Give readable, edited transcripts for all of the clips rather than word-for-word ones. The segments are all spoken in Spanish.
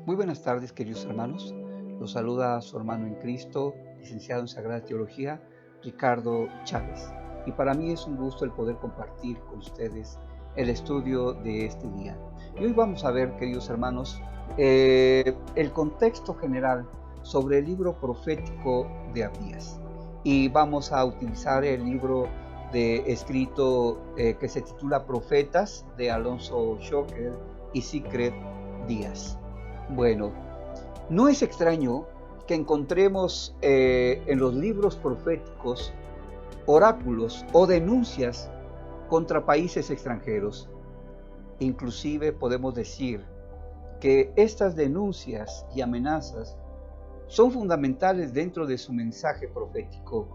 Muy buenas tardes, queridos hermanos. Los saluda su hermano en Cristo, licenciado en Sagrada Teología, Ricardo Chávez. Y para mí es un gusto el poder compartir con ustedes el estudio de este día. Y hoy vamos a ver, queridos hermanos, el contexto general sobre el libro profético de Abdías. Y vamos a utilizar el libro escrito que se titula Profetas, de Alonso Schocker y Secret Díaz. Bueno, no es extraño que encontremos en los libros proféticos oráculos o denuncias contra países extranjeros. Inclusive podemos decir que estas denuncias y amenazas son fundamentales dentro de su mensaje profético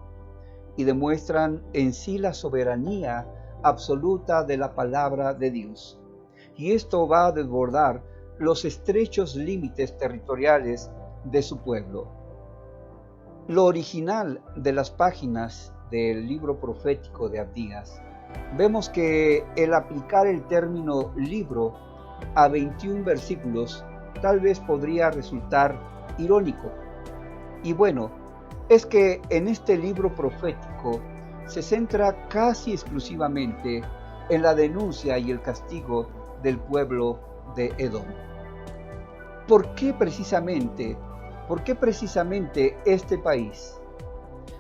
y demuestran en sí la soberanía absoluta de la palabra de Dios. Y esto va a desbordar los estrechos límites territoriales de su pueblo. Lo original de las páginas del libro profético de Abdías, vemos que el aplicar el término libro a 21 versículos tal vez podría resultar irónico. Y bueno, es que en este libro profético se centra casi exclusivamente en la denuncia y el castigo del pueblo de Edom. ¿Por qué precisamente este país?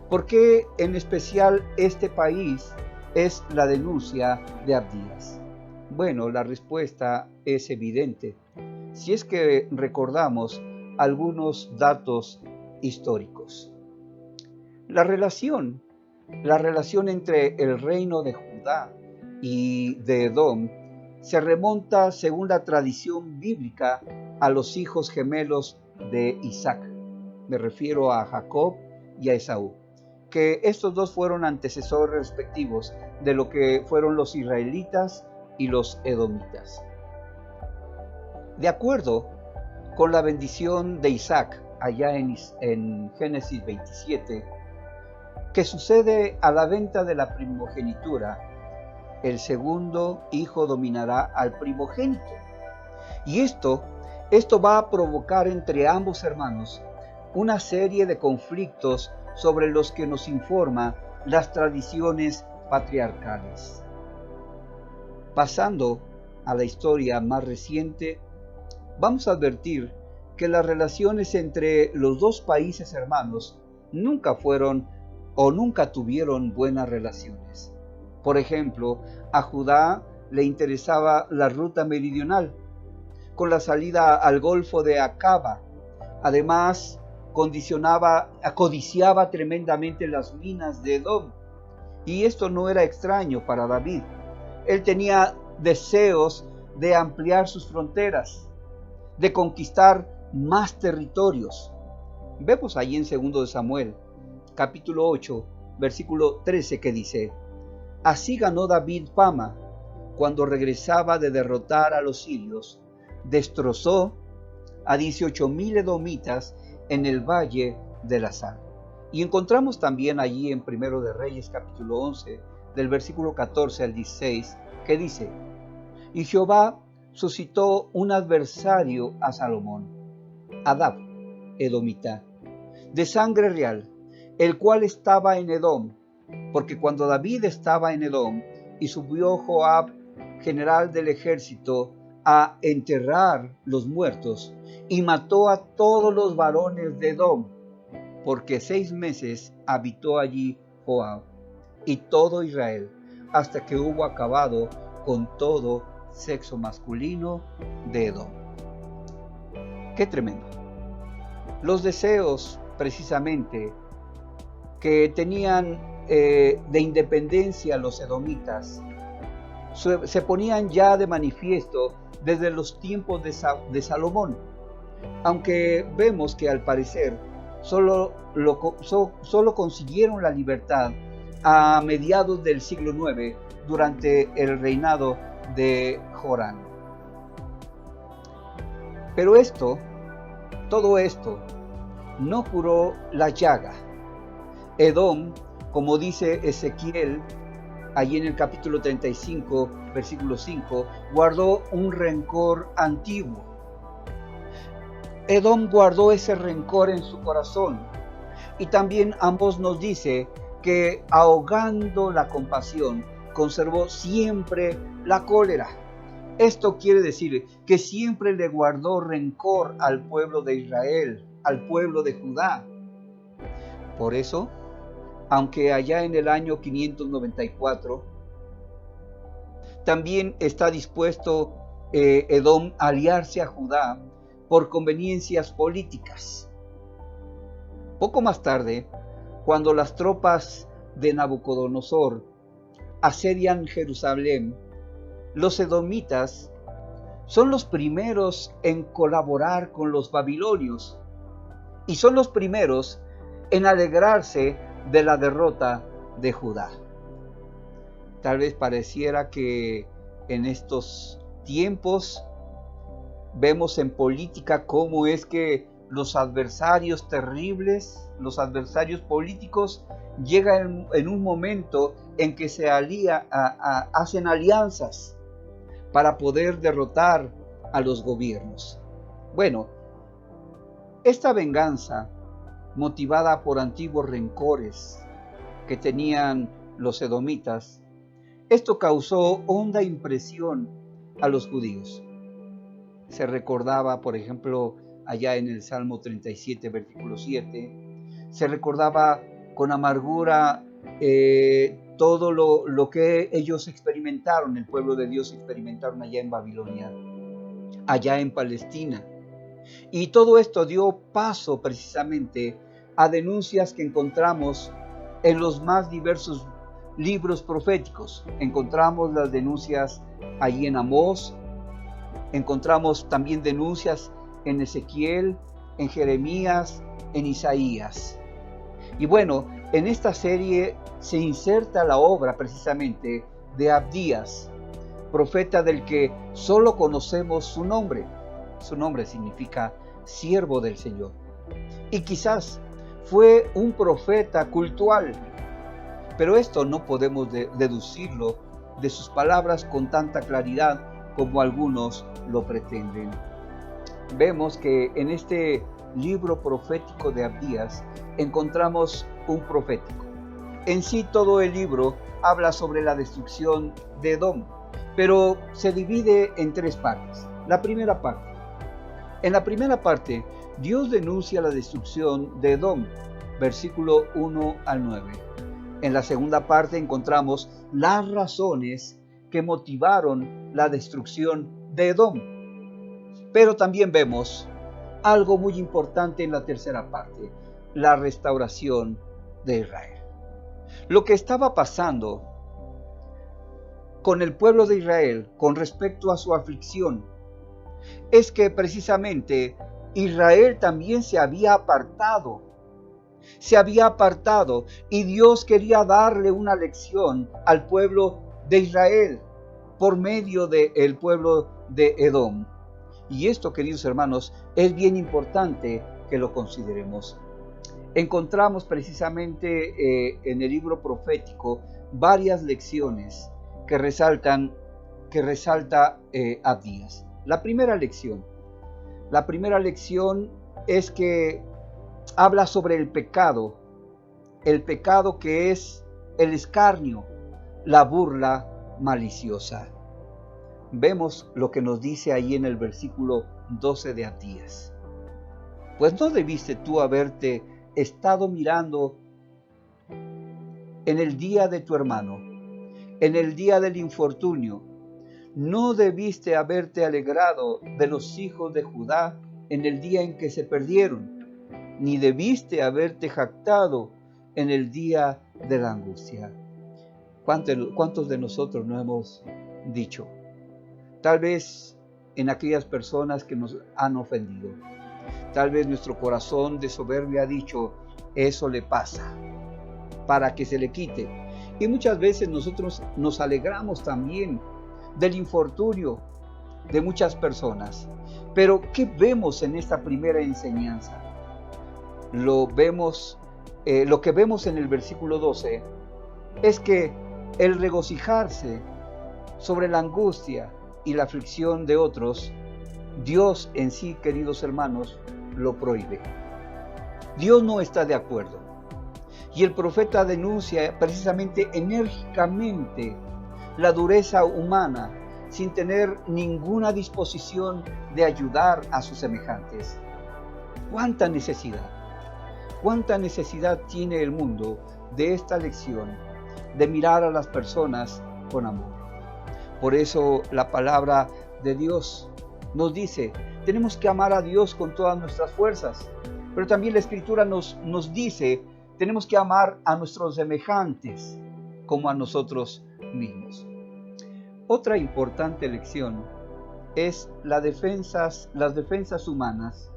¿Por qué en especial este país es la denuncia de Abdías? Bueno, la respuesta es evidente, si es que recordamos algunos datos históricos. La relación entre el reino de Judá y de Edom se remonta, según la tradición bíblica, a los hijos gemelos de Isaac. Me refiero a Jacob y a Esaú, que estos dos fueron antecesores respectivos de lo que fueron los israelitas y los edomitas. De acuerdo con la bendición de Isaac, allá en Génesis 27, que sucede a la venta de la primogenitura, el segundo hijo dominará al primogénito. Y esto va a provocar entre ambos hermanos una serie de conflictos sobre los que nos informa las tradiciones patriarcales. Pasando a la historia más reciente, vamos a advertir que las relaciones entre los dos países hermanos nunca tuvieron buenas relaciones. Por ejemplo, a Judá le interesaba la ruta meridional, con la salida al Golfo de Acaba. Además, codiciaba tremendamente las minas de Edom. Y esto no era extraño para David. Él tenía deseos de ampliar sus fronteras, de conquistar más territorios. Vemos ahí en 2 de Samuel, capítulo 8, versículo 13, que dice: Así ganó David fama cuando regresaba de derrotar a los sirios. Destrozó a 18,000 edomitas en el valle de la sal. Y encontramos también allí en 1 de Reyes, capítulo 11, del versículo 14 al 16, que dice: Y Jehová suscitó un adversario a Salomón, Adab, edomita, de sangre real, el cual estaba en Edom, porque cuando David estaba en Edom, y subió Joab, general del ejército, a enterrar los muertos, y mató a todos los varones de Edom, porque 6 meses habitó allí Joab y todo Israel, hasta que hubo acabado con todo sexo masculino de Edom. ¡Qué tremendo! Los deseos, precisamente, que tenían de independencia los edomitas, se ponían ya de manifiesto desde los tiempos de Salomón, aunque vemos que al parecer solo consiguieron la libertad a mediados del siglo IX, durante el reinado de Jorán. Pero todo esto no curó la llaga. Edom, como dice Ezequiel allí en el capítulo 35, versículo 5, guardó un rencor antiguo. Edom guardó ese rencor en su corazón. Y también Amós nos dice que ahogando la compasión, conservó siempre la cólera. Esto quiere decir que siempre le guardó rencor al pueblo de Israel, al pueblo de Judá. Por eso, aunque allá en el año 594, también está dispuesto Edom a aliarse a Judá por conveniencias políticas. Poco más tarde, cuando las tropas de Nabucodonosor asedian Jerusalén, los edomitas son los primeros en colaborar con los babilonios y son los primeros en alegrarse de la derrota de Judá. Tal vez pareciera que en estos tiempos vemos en política cómo es que los adversarios terribles, los adversarios políticos, llegan en un momento en que se hacen alianzas para poder derrotar a los gobiernos. Bueno, esta venganza, motivada por antiguos rencores que tenían los edomitas, esto causó honda impresión a los judíos. Se recordaba, por ejemplo, allá en el Salmo 37, versículo 7, se recordaba con amargura todo lo que ellos experimentaron, el pueblo de Dios experimentaron allá en Babilonia, allá en Palestina. Y todo esto dio paso precisamente a denuncias que encontramos en los más diversos libros proféticos. Encontramos las denuncias allí en Amós, encontramos también denuncias en Ezequiel, en Jeremías, en Isaías. Y bueno, en esta serie se inserta la obra precisamente de Abdías, profeta del que solo conocemos su nombre. Su nombre significa siervo del Señor. Y quizás fue un profeta cultual, pero esto no podemos deducirlo de sus palabras con tanta claridad como algunos lo pretenden. Vemos que en este libro profético de Abdías encontramos un profético. En sí todo el libro habla sobre la destrucción de Edom, pero se divide en tres partes. La primera parte. En la primera parte, Dios denuncia la destrucción de Edom, versículo 1 al 9. En la segunda parte encontramos las razones que motivaron la destrucción de Edom. Pero también vemos algo muy importante en la tercera parte, la restauración de Israel. Lo que estaba pasando con el pueblo de Israel con respecto a su aflicción es que precisamente Israel también se había apartado y Dios quería darle una lección al pueblo de Israel por medio del pueblo de Edom. Y esto, queridos hermanos, es bien importante que lo consideremos. Encontramos precisamente en el libro profético varias lecciones que resalta Abdías. La primera lección es que habla sobre el pecado que es el escarnio, la burla maliciosa. Vemos lo que nos dice ahí en el versículo 12 de Abdías. Pues no debiste tú haberte estado mirando en el día de tu hermano, en el día del infortunio. No debiste haberte alegrado de los hijos de Judá en el día en que se perdieron, ni debiste haberte jactado en el día de la angustia. ¿Cuántos de nosotros no hemos dicho? Tal vez en aquellas personas que nos han ofendido. Tal vez nuestro corazón de soberbia ha dicho, eso le pasa, para que se le quite. Y muchas veces nosotros nos alegramos también del infortunio de muchas personas. Pero ¿qué vemos en esta primera enseñanza? Lo que vemos en el versículo 12 es que el regocijarse sobre la angustia y la aflicción de otros Dios en sí, queridos hermanos, lo prohíbe. Dios no está de acuerdo. Y el profeta denuncia precisamente enérgicamente la dureza humana sin tener ninguna disposición de ayudar a sus semejantes. ¿Cuánta necesidad tiene el mundo de esta lección, de mirar a las personas con amor? Por eso la palabra de Dios nos dice, tenemos que amar a Dios con todas nuestras fuerzas, pero también la Escritura nos dice, tenemos que amar a nuestros semejantes como a nosotros mismos. Otra importante lección es las defensas humanas.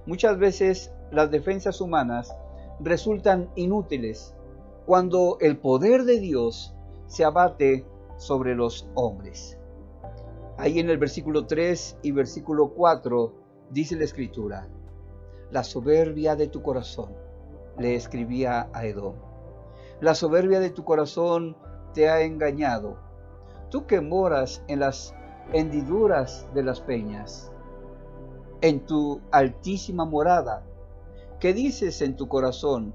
Muchas veces las defensas humanas resultan inútiles cuando el poder de Dios se abate sobre los hombres. Ahí en el versículo 3 y versículo 4 dice la Escritura, la soberbia de tu corazón, le escribía a Edom, la soberbia de tu corazón te ha engañado, tú que moras en las hendiduras de las peñas, en tu altísima morada, ¿qué dices en tu corazón?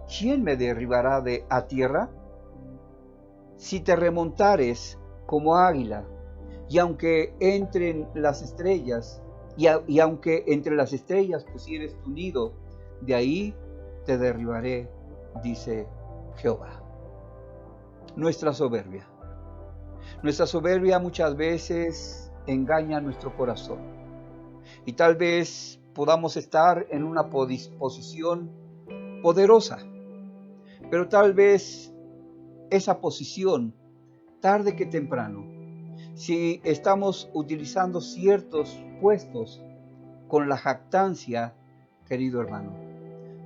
¿Quién me derribará a tierra? Si te remontares como águila, y aunque entren las estrellas, y aunque entre las estrellas pusieres tu nido, de ahí te derribaré, dice Jehová. Nuestra soberbia muchas veces engaña nuestro corazón. Y tal vez podamos estar en una posición poderosa, pero tal vez esa posición, tarde que temprano, si estamos utilizando ciertos puestos con la jactancia, querido hermano,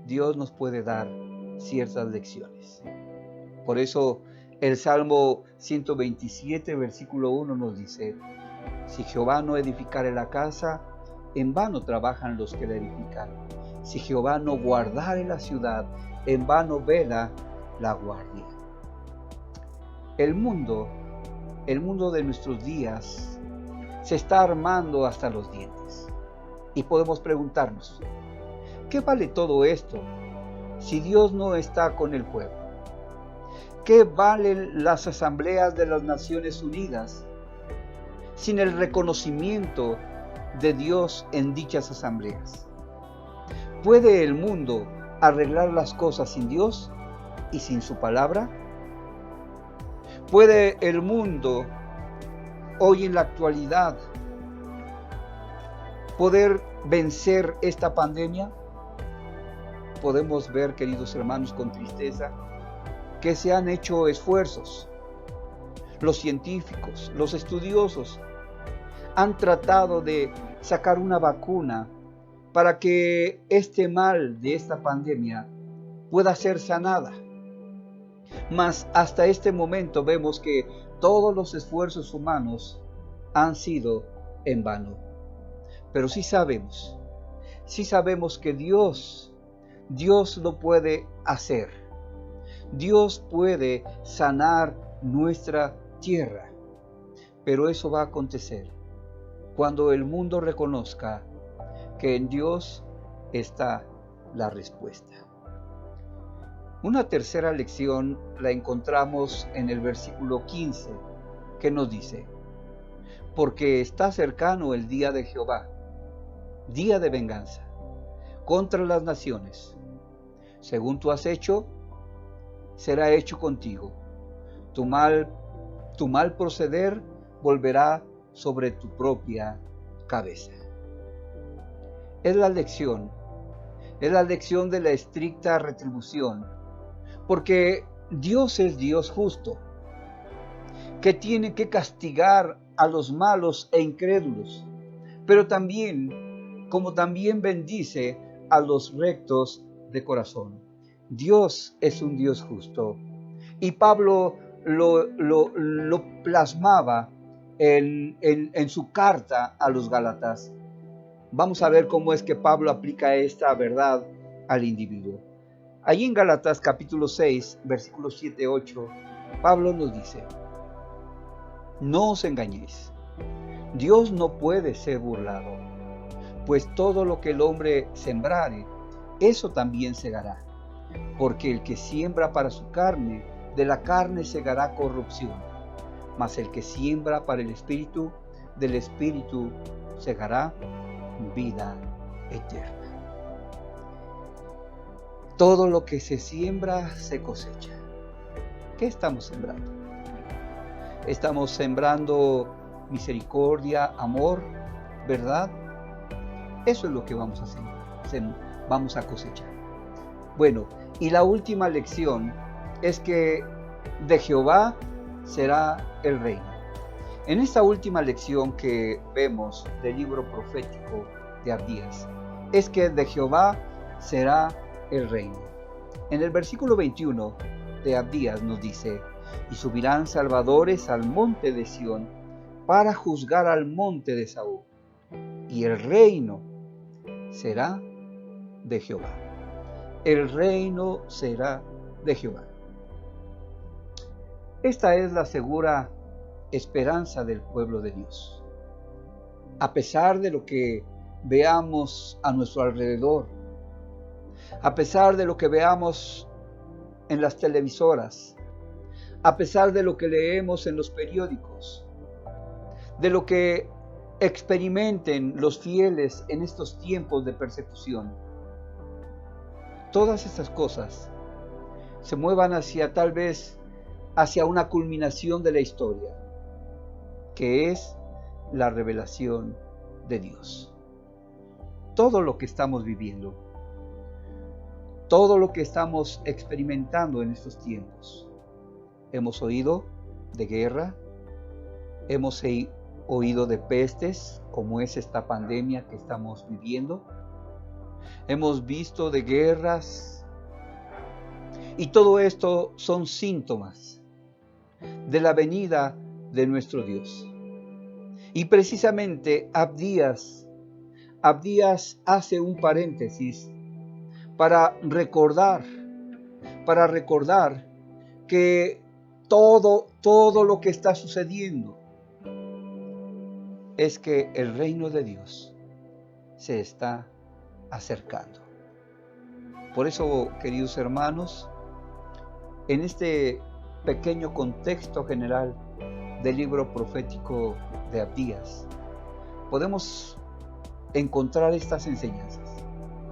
Dios nos puede dar ciertas lecciones. Por eso el Salmo 127, versículo 1 nos dice, si Jehová no edificare la casa, en vano trabajan los que la edifican. Si Jehová no guardare la ciudad, en vano vela la guardia. El mundo de nuestros días se está armando hasta los dientes. Y podemos preguntarnos, ¿qué vale todo esto si Dios no está con el pueblo? ¿Qué valen las asambleas de las Naciones Unidas sin el reconocimiento de Dios en dichas asambleas? ¿Puede el mundo arreglar las cosas sin Dios y sin su palabra? ¿Puede el mundo hoy en la actualidad poder vencer esta pandemia? Podemos ver, queridos hermanos, con tristeza que se han hecho esfuerzos. Los científicos, los estudiosos han tratado de sacar una vacuna para que este mal de esta pandemia pueda ser sanada. Mas hasta este momento vemos que todos los esfuerzos humanos han sido en vano. Pero sí sabemos que Dios lo puede hacer. Dios puede sanar nuestra tierra. Pero eso va a acontecer cuando el mundo reconozca que en Dios está la respuesta. Una tercera lección la encontramos en el versículo 15, que nos dice, porque está cercano el día de Jehová, día de venganza, contra las naciones. Según tú has hecho, será hecho contigo. Tu mal proceder volverá sobre tu propia cabeza. Es la lección de la estricta retribución, porque Dios es Dios justo, que tiene que castigar a los malos e incrédulos, pero también bendice a los rectos de corazón. Dios es un Dios justo. Y Pablo lo plasmaba en su carta a los Gálatas. Vamos a ver cómo es que Pablo aplica esta verdad al individuo. Allí en Gálatas capítulo 6, versículos 7-8, Pablo nos dice, no os engañéis, Dios no puede ser burlado, pues todo lo que el hombre sembrare, eso también segará. Porque el que siembra para su carne, de la carne segará corrupción, mas el que siembra para el Espíritu, del Espíritu segará vida eterna. Todo lo que se siembra se cosecha. ¿Qué estamos sembrando? Estamos sembrando misericordia, amor, ¿verdad? Eso es lo que vamos a hacer, vamos a cosechar. Bueno, y la última lección es que de Jehová será el reino. En esta última lección que vemos del libro profético de Abdías, es que de Jehová será el reino. En el versículo 21 de Abdías nos dice: y subirán salvadores al monte de Sión para juzgar al monte de Saúl, y el reino será de Jehová. El reino será de Jehová. Esta es la segura esperanza del pueblo de Dios. A pesar de lo que veamos a nuestro alrededor, a pesar de lo que veamos en las televisoras, a pesar de lo que leemos en los periódicos, de lo que experimenten los fieles en estos tiempos de persecución, todas estas cosas se muevan tal vez hacia una culminación de la historia, que es la revelación de Dios. Todo lo que estamos viviendo, todo lo que estamos experimentando en estos tiempos, hemos oído de guerra, hemos oído de pestes, como es esta pandemia que estamos viviendo, hemos visto de guerras, y todo esto son síntomas de la venida de nuestro Dios. Y precisamente Abdías hace un paréntesis para recordar que todo lo que está sucediendo es que el reino de Dios se está acercando. Por eso, queridos hermanos, en este pequeño contexto general del libro profético de Abdías, podemos encontrar estas enseñanzas.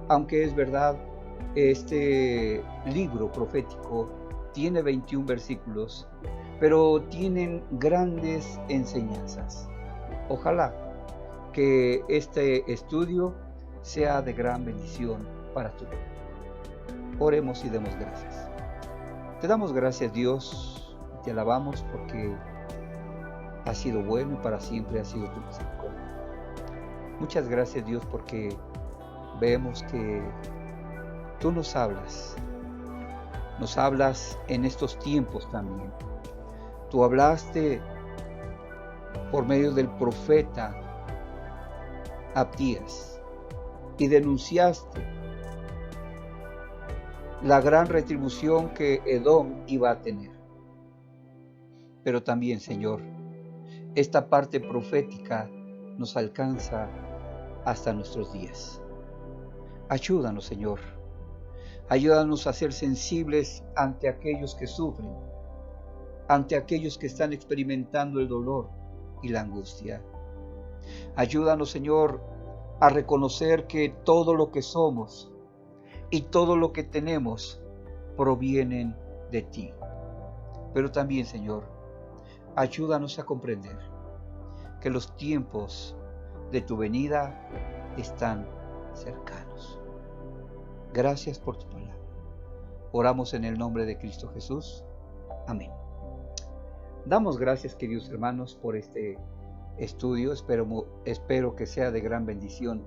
Aunque es verdad, este libro profético tiene 21 versículos, pero tienen grandes enseñanzas. Ojalá que este estudio sea de gran bendición para tu vida. Oremos y demos gracias. Te damos gracias, Dios, y te alabamos porque has sido bueno y para siempre has sido tu misericordia. Muchas gracias, Dios, porque vemos que tú nos hablas en estos tiempos también. Tú hablaste por medio del profeta Abdías y denunciaste la gran retribución que Edom iba a tener. Pero también, Señor, esta parte profética nos alcanza hasta nuestros días. Ayúdanos, Señor. Ayúdanos a ser sensibles ante aquellos que sufren, ante aquellos que están experimentando el dolor y la angustia. Ayúdanos, Señor, a reconocer que todo lo que somos y todo lo que tenemos provienen de ti. Pero también, Señor, ayúdanos a comprender que los tiempos de tu venida están cercanos. Gracias por tu palabra. Oramos en el nombre de Cristo Jesús. Amén. Damos gracias, queridos hermanos, por este estudio. Espero que sea de gran bendición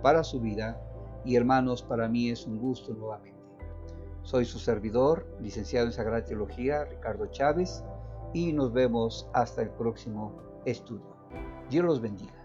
para su vida. Y hermanos, para mí es un gusto nuevamente. Soy su servidor, licenciado en Sagrada Teología, Ricardo Chávez, y nos vemos hasta el próximo estudio. Dios los bendiga.